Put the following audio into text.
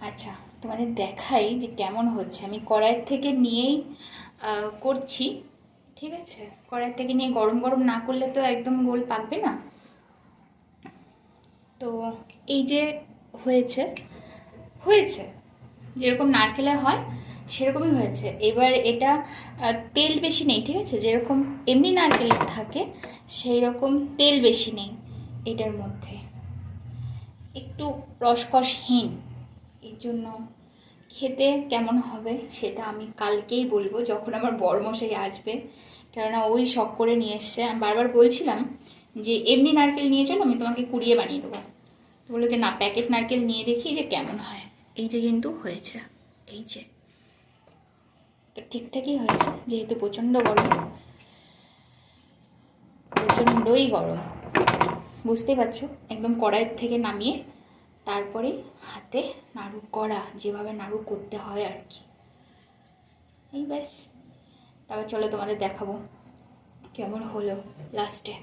আচ্ছা, তোমাদের দেখাই যে কেমন হচ্ছে। আমি কড়াইয়ের থেকে নিয়েই করছি, ঠিক আছে? কড়াই থেকে নিয়ে গরম গরম না করলে তো একদম গোল পাকবে না। তো এই যে হয়েছে হয়েছে যেরকম নারকেলে হয় সেরকমই হয়েছে। এবার এটা তেল বেশি নেই, ঠিক আছে? যেরকম এমনি নারকেল থাকে সেই রকম তেল বেশি নেই এটার মধ্যে, একটু রসকসহীন। এর জন্য খেতে কেমন হবে সেটা আমি কালকেই বলবো, যখন আমার বড়মশাই আসবে। কেননা ওই শখ করে নিয়ে এসছে। আমি বারবার বলছিলাম যে এমনি নারকেল নিয়ে চলো, আমি তোমাকে কুড়িয়ে বানিয়ে দেবো। তো বললো যে না, প্যাকেট নারকেল নিয়ে দেখি যে কেমন হয়। এই যে কিন্তু হয়েছে, এই যে। তো ঠিকঠাকই হয়েছে, যেহেতু প্রচণ্ড গরম, প্রচণ্ডই গরম, বুঝতেই পারছো। একদম কড়াইয়ের থেকে নামিয়ে তারপরে হাতে নাড়ু করা, যেভাবে নাড়ু করতে হয় আর কি। এই ব্যাস। তারপর চলো তোমাদের দেখাবো কেমন হলো লাস্টে।